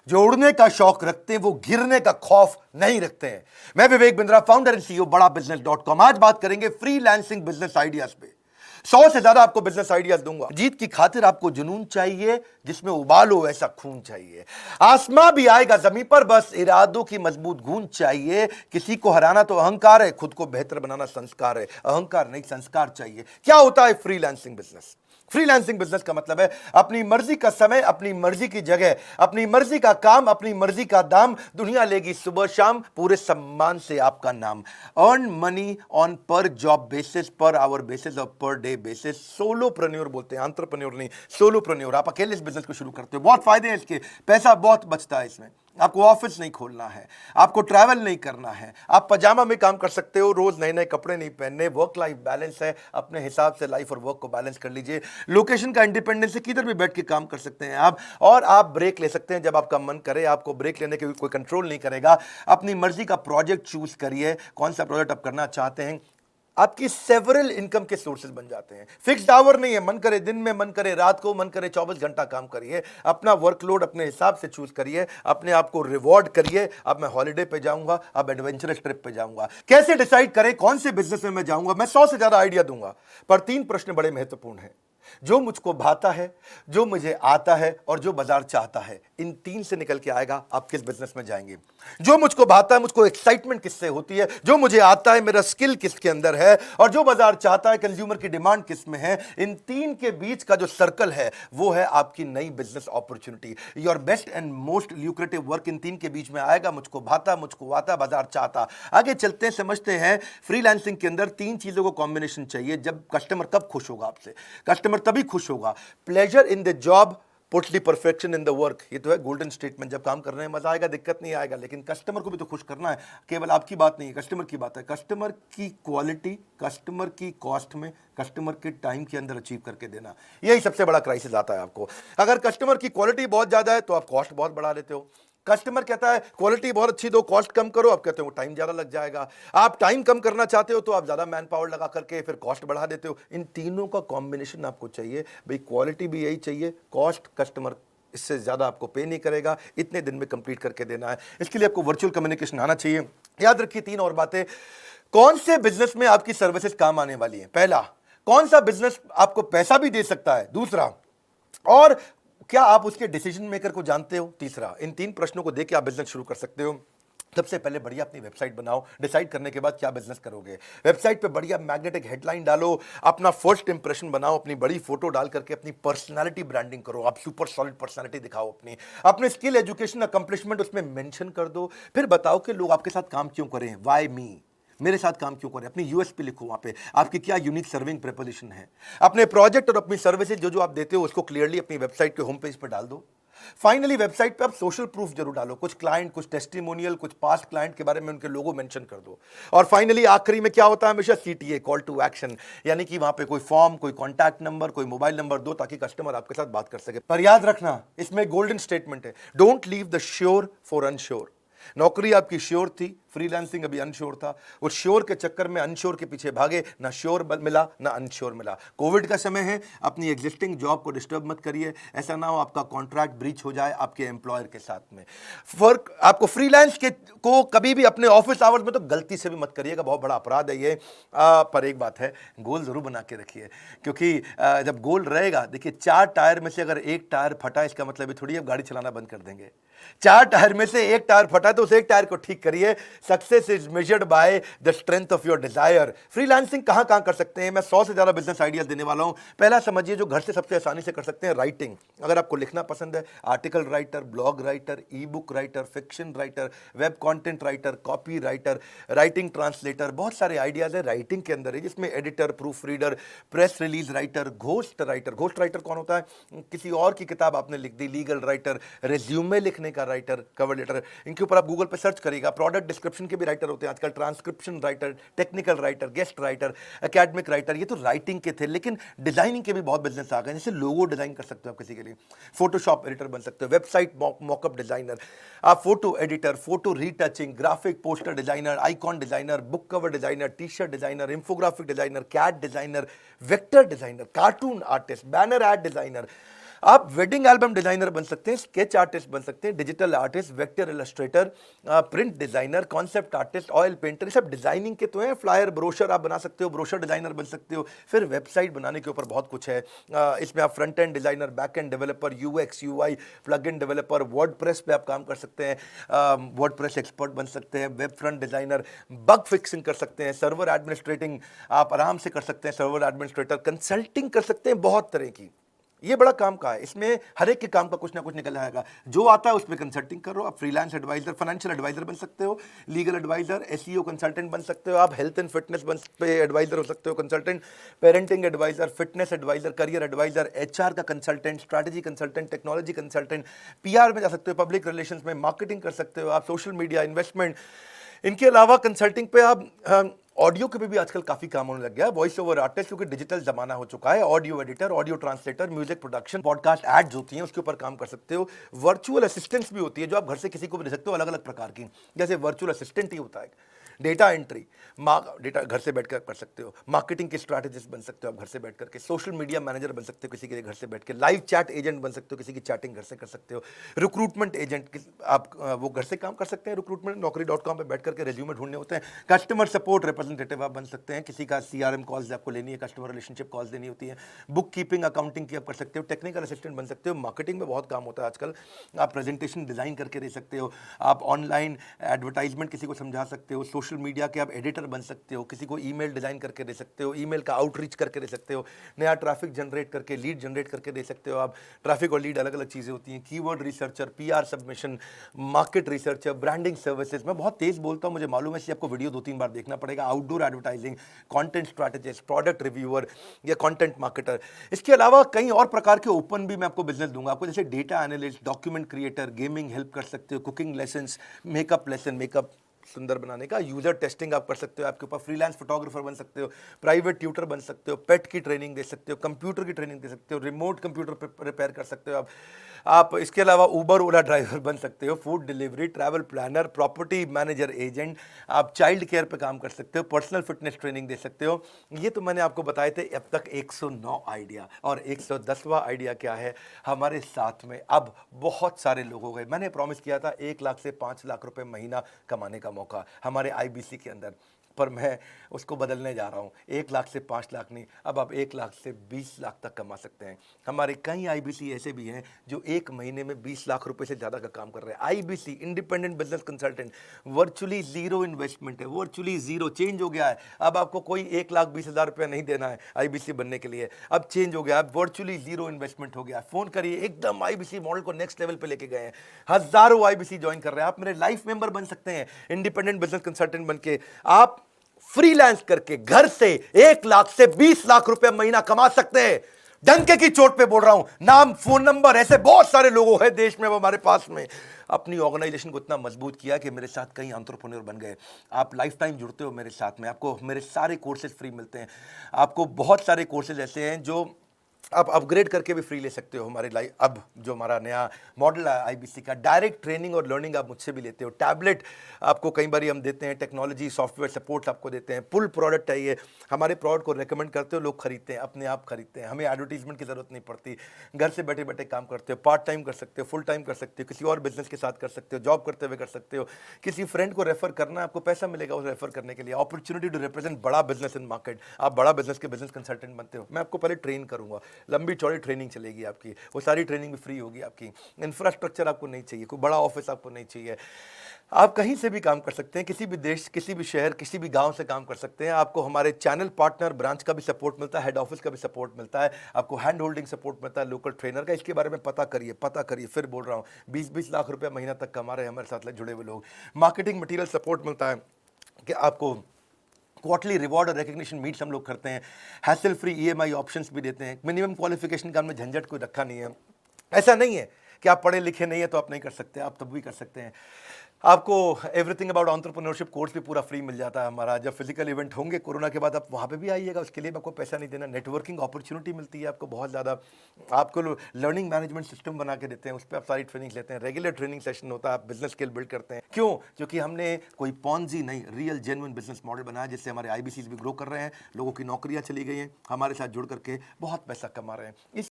जो उड़ने का शौक रखते हैं वो गिरने का खौफ नहीं रखते हैं। मैं Vivek Bindra, founder and CEO बड़ा बिजनेस.com। आज बात करेंगे फ्रीलांसिंग बिजनेस आइडियाज पे। 100 से ज्यादा आपको बिजनेस आइडियाज दूंगा। जीत की खातिर आपको जुनून चाहिए, जिसमें उबालो ऐसा खून चाहिए। आसमां भी आएगा जमीन पर, बस इरादों की मजबूत गूंज चाहिए। किसी को हराना तो अहंकार है, खुद को बेहतर बनाना संस्कार है। अहंकार नहीं, संस्कार चाहिए। क्या होता है फ्रीलांसिंग बिजनेस? फ्रीलांसिंग बिजनेस का मतलब है अपनी मर्जी का समय, अपनी मर्जी की जगह, अपनी मर्जी का काम, अपनी मर्जी का दाम। दुनिया लेगी सुबह शाम, पूरे सम्मान से आपका नाम। अर्न मनी ऑन पर job basis, per hour basis और पर डे बेसिस। सोलोप्रेन्योर बोलते हैं, एंटरप्रेन्योर नहीं, सोलोप्रेन्योर। आप अकेले इस बिजनेस को शुरू करते हो, बहुत फायदे हैं इसके, पैसा बहुत बचता है इसमें। आपको ऑफिस नहीं खोलना है, आपको ट्रैवल नहीं करना है, आप पजामा में काम कर सकते हो, रोज नए नए कपड़े नहीं पहनने। वर्क लाइफ बैलेंस है, अपने हिसाब से लाइफ और वर्क को बैलेंस कर लीजिए। लोकेशन का इंडिपेंडेंस है, किधर भी बैठ के काम कर सकते हैं आप। और आप ब्रेक ले सकते हैं जब आपका मन करे। आपको ब्रेक लेने के कोई कंट्रोल नहीं करेगा। अपनी मर्जी का प्रोजेक्ट चूज करिए, कौन सा प्रोजेक्ट आप करना चाहते हैं। आपकी सेवरल इनकम के सोर्सेज बन जाते हैं। फिक्स्ड आवर नहीं है, मन करे दिन में, मन करे रात को, मन करे 24 घंटा काम करिए। अपना वर्कलोड अपने हिसाब से चूज करिए, अपने आप को रिवॉर्ड करिए। अब मैं हॉलिडे पे जाऊंगा, अब एडवेंचरस ट्रिप पे जाऊंगा। कैसे डिसाइड करें कौन से बिजनेस में मैं जाऊंगा? मैं 100 से ज्यादा आइडिया दूंगा, पर 3 प्रश्न बड़े महत्वपूर्ण हैं। जो मुझको भाता है, जो मुझे आता है और जो बाजार चाहता है, इन 3 से निकल के आएगा आप किस बिजनेस में जाएंगे। जो मुझको भाता है, मुझको एक्साइटमेंट किससे होती है, जो मुझे आता है, मेरा स्किल किसके अंदर है, और जो बाजार चाहता है, कंज्यूमर की डिमांड किस में है। इन 3 के बीच का जो सर्कल है वो है आपकी नई business opportunity. Your best and most lucrative work in 3 के बीच में आएगा। मुझको भाता, मुझको आता, बाजार चाहता। आगे चलते हैं, समझते हैं। फ्रीलांसिंग के अंदर 3 चीजों को कॉम्बिनेशन चाहिए। जब कस्टमर कब खुश होगा आपसे? कस्टमर तभी खुश होगा। Pleasure in the job puts the perfection in the work. ये तो है गोल्डन स्टेटमेंट। जब काम करने में मजा आएगा, दिक्कत नहीं आएगा, लेकिन कस्टमर को भी तो खुश करना है। केवल आपकी बात नहीं है, कस्टमर की बात है। कस्टमर की क्वालिटी, कस्टमर की कॉस्ट में, कस्टमर के टाइम के अंदर अचीव करके देना, यही सबसे बड़ा क्राइसिस आता है आपको। अगर कस्टमर की क्वालिटी बहुत ज्यादा है तो आप कॉस्ट बहुत बढ़ा लेते हो। कस्टमर कहता है क्वालिटी बहुत अच्छी दो, कॉस्ट कम करो, आप कहते हो टाइम ज्यादा लग जाएगा। आप टाइम कम करना चाहते हो तो आप ज्यादा मैन पावर लगा करके फिर कॉस्ट बढ़ा देते हो। इन तीनों का कॉम्बिनेशन आपको चाहिए भाई। क्वालिटी भी यही चाहिए, कॉस्ट, कस्टमर इससे ज्यादा आपको पे नहीं करेगा, इतने दिन में कंप्लीट करके देना है। इसके लिए आपको वर्चुअल कम्युनिकेशन आना चाहिए। याद रखिए 3 और बातें। कौन से बिजनेस में आपकी सर्विसेज काम आने वाली है? पहला, कौन सा बिजनेस आपको पैसा भी दे सकता है? दूसरा, और क्या आप उसके डिसीजन मेकर को जानते हो? तीसरा। इन 3 प्रश्नों को देके आप बिजनेस शुरू कर सकते हो। सबसे पहले बढ़िया अपनी वेबसाइट बनाओ। डिसाइड करने के बाद क्या बिजनेस करोगे, वेबसाइट पे बढ़िया मैग्नेटिक हेडलाइन डालो, अपना फर्स्ट इंप्रेशन बनाओ, अपनी बड़ी फोटो डाल करके अपनी पर्सनालिटी ब्रांडिंग करो। आप सुपर सॉलिड पर्सनालिटी दिखाओ अपनी, अपने स्किल, एजुकेशन, अकम्प्लिशमेंट उसमें मेंशन कर दो। फिर बताओ कि लोग आपके साथ काम क्यों करें, व्हाई मी, मेरे साथ काम क्यों करें। अपनी यूएसपी लिखो, वहां पे आपकी क्या यूनिक सर्विंग प्रपोजिशन है। अपने प्रोजेक्ट और अपनी सर्विसेज जो जो आप देते हो उसको क्लियरली अपनी वेबसाइट के होम पेज पर डाल दो। फाइनली वेबसाइट पे आप सोशल प्रूफ जरूर डालो, कुछ क्लाइंट, कुछ टेस्टिमोनियल, कुछ पास्ट क्लाइंट के बारे में उनके लोगो मेंशन कर दो। और फाइनली आखिरी में क्या होता है हमेशा? सीटीए, कॉल टू एक्शन, यानी कि वहां पे कोई फॉर्म, कोई कॉन्टैक्ट नंबर, कोई मोबाइल नंबर दो ताकि कस्टमर आपके साथ बात कर सके। पर याद रखना, इसमें गोल्डन स्टेटमेंट है, don't leave the sure for unsure. नौकरी आपकी श्योर थी, फ्रीलांसिंग अभी अनश्योर था। उस श्योर के चक्कर में अनश्योर के पीछे भागे, ना श्योर मिला ना अनश्योर मिला। कोविड का समय है, अपनी एग्जिस्टिंग जॉब को डिस्टर्ब मत करिए। ऐसा ना हो आपका कॉन्ट्रैक्ट ब्रीच हो जाए आपके एम्प्लॉयर के साथ में। फर्क आपको फ्रीलांस के को कभी भी अपने ऑफिस आवर्स में तो गलती से भी मत करिएगा, बहुत बड़ा अपराध है ये। पर एक बात है, गोल जरूर बना के रखिए, क्योंकि जब गोल रहेगा, देखिए 4 टायर में से अगर एक टायर फटा, इसका मतलब थोड़ी अब गाड़ी चलाना बंद कर देंगे। 4 टायर में से एक टायर फटा तो उस एक टायर को ठीक करिए। Success is measured by the strength of your desire. Freelancing कहां कहां कर सकते हैं? मैं 100 से ज्यादा बिजनेस आइडियाज देने वाला हूं। पहला समझिए, जो घर से सबसे आसानी से कर सकते हैं, राइटिंग। अगर आपको लिखना पसंद है, आर्टिकल राइटर, ब्लॉग राइटर, ई book writer, fiction writer, web content writer, copy writer, writing translator, बहुत सारे आइडियाज है राइटिंग के अंदर है, जिसमें editor, proof reader, press release writer, ghost writer. Ghost writer कौन होता है? किसी और की किताब आपने लिख दी। लीगल राइटर, रेज्यूमे लिखने का राइटर, कवर लेटर, इनके ऊपर आप गूगल पे सर्च करिएगा। प्रोडक्ट डिस्क्रिप्शन के भी राइटर होते हैं आजकल, transcription writer, technical writer, guest writer, academic writer. ये तो राइटिंग के थे, लेकिन डिजाइनिंग के भी बहुत बिजनेस आ गए। जैसे लोगो डिजाइन कर सकते हो आप किसी के लिए, फोटोशॉप एडिटर बन सकते हो, वेबसाइट मॉकअप डिजाइनर, आप photo editor, photo retouching, graphic poster designer, icon designer, book cover designer, T shirt designer, infographic designer, cat designer, vector designer, cartoon artist, banner ad designer, आप wedding album designer बन सकते हैं, sketch artist बन सकते हैं, digital artist, vector illustrator, print designer, concept artist, oil painter, सब designing के तो हैं। फ्लायर, ब्रोशर आप बना सकते हो, ब्रोशर डिजाइनर बन सकते हो। फिर वेबसाइट बनाने के ऊपर बहुत कुछ है। इसमें आप front end designer, back end developer, UX UI, plug in developer, WordPress पे आप काम कर सकते हैं, वर्डप्रेस एक्सपर्ट बन सकते हैं, web front designer, bug fixing कर सकते हैं, सर्वर एडमिनिस्ट्रेटिंग आप आराम से कर सकते हैं, सर्वर एडमिनिस्ट्रेटर, कंसल्टिंग कर सकते हैं, बहुत तरह की। ये बड़ा काम का है, इसमें हर एक के काम का कुछ ना कुछ निकल आएगा। जो आता है उसमें कंसल्टिंग करो। आप फ्रीलांस एडवाइजर, फाइनेंशियल एडवाइजर बन सकते हो, लीगल एडवाइजर, एसईओ कंसल्टेंट बन सकते हो, आप हेल्थ एंड फिटनेस पे एडवाइजर हो सकते हो, consultant, parenting advisor, fitness advisor, career advisor, HR का consultant, strategy consultant, technology consultant, PR में जा सकते हो, पब्लिक रिलेशंस में, मार्केटिंग कर सकते हो आप, सोशल मीडिया, इन्वेस्टमेंट। इनके अलावा कंसल्टिंग पे आप ऑडियो के भी आजकल काफी काम होने लग गया है। वॉइस ओवर आर्टिस्ट, क्योंकि डिजिटल जमाना हो चुका है, audio editor, audio translator, music production, podcast ads होती हैं, उसके ऊपर काम कर सकते हो। वर्चुअल असिस्टेंट्स भी होती है जो आप घर से किसी को भी दे सकते हो, अलग अलग प्रकार की। जैसे वर्चुअल असिस्टेंट ही होता है, डेटा एंट्री, डेटा घर से बैठकर कर सकते हो, मार्केटिंग के स्ट्रैटेजिस्ट बन सकते हो आप घर से बैठकर के, सोशल मीडिया मैनेजर बन सकते हो किसी के घर से बैठ के, लाइव चैट एजेंट बन सकते हो, किसी की चैटिंग घर से कर सकते हो, रिक्रूटमेंट एजेंट आप वो घर से काम कर सकते हैं, रिक्रूटमेंट naukri.com पे बैठ करके रेज्यूमे ढूंढने होते हैं, कस्टमर सपोर्ट रिप्रेजेंटेटिव आप बन सकते हैं, किसी का सीआरएम कॉल्स आपको लेनी है, कस्टमर रिलेशनशिप कॉल्स देनी होती है, बुक कीपिंग, अकाउंटिंग की आप कर सकते हो, टेक्निकल असिस्टेंट बन सकते हो, मार्केटिंग में बहुत काम होता है आजकल, आप प्रेजेंटेशन डिजाइन करके दे सकते हो, आप ऑनलाइन एडवर्टाइजमेंट किसी को समझा सकते हो, सोशल मीडिया के आप एडिटर बन सकते हो, किसी को ईमेल डिजाइन करके दे सकते हो, ईमेल का आउटरीच करके दे सकते हो, नया ट्रैफिक जनरेट करके, लीड जनरेट करके दे सकते हो आप। ट्रैफिक और लीड अलग अलग चीज़ें होती हैं, keyword researcher, PR submission, market researcher, branding services. मैं बहुत तेज बोलता हूँ, मुझे मालूम है, इसलिए आपको वीडियो 2-3 बार देखना पड़ेगा। Outdoor advertising, content strategist, product reviewer या कंटेंट मार्केटर। इसके अलावा कई और प्रकार के ओपन भी मैं आपको बिजनेस दूंगा आपको, जैसे data analyst, document creator, gaming help कर सकते हो, cooking lessons, makeup lesson, makeup सुंदर बनाने का, यूजर टेस्टिंग आप कर सकते हो, आपके ऊपर फ्रीलांस फोटोग्राफर बन सकते हो, प्राइवेट ट्यूटर बन सकते हो, पेट की ट्रेनिंग दे सकते हो, कंप्यूटर की ट्रेनिंग दे सकते हो, रिमोट कंप्यूटर रिपेयर कर सकते हो आप इसके अलावा उबर ओला ड्राइवर बन सकते हो, food delivery, travel planner, property manager agent, आप चाइल्ड केयर पे काम कर सकते हो, पर्सनल फिटनेस ट्रेनिंग दे सकते हो। ये तो मैंने आपको बताए थे अब तक 109 आइडिया, और 110वां आइडिया क्या है हमारे साथ में। अब बहुत सारे लोग हो गए, मैंने प्रॉमिस किया था 1 लाख से 5 लाख रुपए महीना कमाने का मौका हमारे आईबीसी के अंदर, पर मैं उसको बदलने जा रहा हूँ। 1 लाख से 5 लाख नहीं, अब आप 1 लाख से 20 लाख तक कमा सकते हैं। हमारे कई आईबीसी ऐसे भी हैं जो एक महीने में 20 लाख रुपए से ज़्यादा का काम कर रहे हैं। IBC, independent business consultant, virtually zero investment है, वर्चुअली जीरो, चेंज हो गया है। अब आपको कोई 1,20,000 रुपया नहीं देना है आईबीसी बनने के लिए, अब चेंज हो गया, अब वर्चुअली जीरो इन्वेस्टमेंट हो गया। फोन करिए, एकदम आईबीसी मॉडल को नेक्स्ट लेवल पे लेके गए हैं, हजारों आईबीसी ज्वाइन कर रहे हैं। आप मेरे लाइफ मेंबर बन सकते हैं, इंडिपेंडेंट बिजनेस कंसल्टेंट बन के आप फ्रीलांस करके घर से 1 लाख से 20 लाख रुपए महीना कमा सकते हैं। डंके की चोट पे बोल रहा हूं, नाम, फोन नंबर, ऐसे बहुत सारे लोग हैं देश में, हमारे पास में अपनी ऑर्गेनाइजेशन को इतना मजबूत किया कि मेरे साथ कई एंटरप्रेन्योर बन गए। आप लाइफ टाइम जुड़ते हो मेरे साथ में, आपको मेरे सारे कोर्सेज फ्री मिलते हैं। आपको बहुत सारे कोर्सेज ऐसे हैं जो आप अपग्रेड करके भी फ्री ले सकते हो हमारे लाइफ। अब जो हमारा नया मॉडल है आईबीसी का, डायरेक्ट ट्रेनिंग और लर्निंग आप मुझसे भी लेते हो, टैबलेट आपको कई बार हम देते हैं, टेक्नोलॉजी सॉफ्टवेयर सपोर्ट आपको देते हैं, पुल प्रोडक्ट है ये, हमारे प्रोडक्ट को रेकमेंड करते हो, लोग खरीदते हैं, अपने आप खरीदते हैं, हमें एडवर्टीजमेंट की जरूरत नहीं पड़ती, घर से बैठे बैठे काम करते हो, पार्ट टाइम कर सकते हो, फुल टाइम कर सकते हो, किसी और बिजनेस के साथ कर सकते हो, जॉब करते हुए कर सकते हो, किसी फ्रेंड को रेफर करना है, आपको पैसा मिलेगा उसे रेफर करने के लिए, अपॉर्चुनिटी टू रिप्रेजेंट बड़ा बिजनेस इन मार्केट, आप बड़ा बिजनेस के बिजनेस कंसल्टेंट बनते हो, मैं आपको पहले ट्रेन करूंगा, लंबी चौड़ी ट्रेनिंग चलेगी आपकी, वो सारी ट्रेनिंग भी फ्री होगी आपकी। इंफ्रास्ट्रक्चर आपको नहीं चाहिए, कोई बड़ा ऑफिस आपको नहीं चाहिए, आप कहीं से भी काम कर सकते हैं, किसी भी देश, किसी भी शहर, किसी भी गांव से काम कर सकते हैं। आपको हमारे चैनल पार्टनर ब्रांच का भी सपोर्ट मिलता है, हेड ऑफिस का भी सपोर्ट मिलता है, आपको हैंड होल्डिंग सपोर्ट मिलता है, लोकल ट्रेनर का। इसके बारे में पता करिए, पता करिए, फिर बोल रहा हूँ, 20-20 लाख रुपए महीना तक कमा रहे हैं हमारे साथ जुड़े हुए लोग। मार्केटिंग मटीरियल सपोर्ट मिलता है कि आपको क्वार्टरली रिवॉर्ड और रिकग्निशन मीट्स हम लोग करते हैं, हैसल फ्री ईएमआई ऑप्शंस भी देते हैं, मिनिमम क्वालिफिकेशन का हमने झंझट कोई रखा नहीं है। ऐसा नहीं है कि आप पढ़े लिखे नहीं है तो आप नहीं कर सकते, आप तब भी कर सकते हैं। आपको एवरीथिंग अबाउट एंटरप्रेन्योरशिप कोर्स भी पूरा फ्री मिल जाता है हमारा। जब फिजिकल इवेंट होंगे कोरोना के बाद, आप वहाँ पे भी आइएगा, उसके लिए भी आपको पैसा नहीं देना। नेटवर्किंग अपॉर्चुनिटी मिलती है आपको बहुत ज़्यादा, आपको लर्निंग मैनेजमेंट सिस्टम बना के देते हैं, उस पर आप सारी ट्रेनिंग लेते हैं, रेगुलर ट्रेनिंग सेशन होता है, आप बिजनेस स्किल बिल्ड करते हैं। क्यों? क्योंकि हमने कोई पॉन्जी नहीं, रियल जेन्युइन बिजनेस मॉडल बनाया, जिससे हमारे आईबीसीज भी ग्रो कर रहे हैं, लोगों की नौकरियाँ चली गई हैं, हमारे साथ जुड़ करके बहुत पैसा कमा रहे हैं।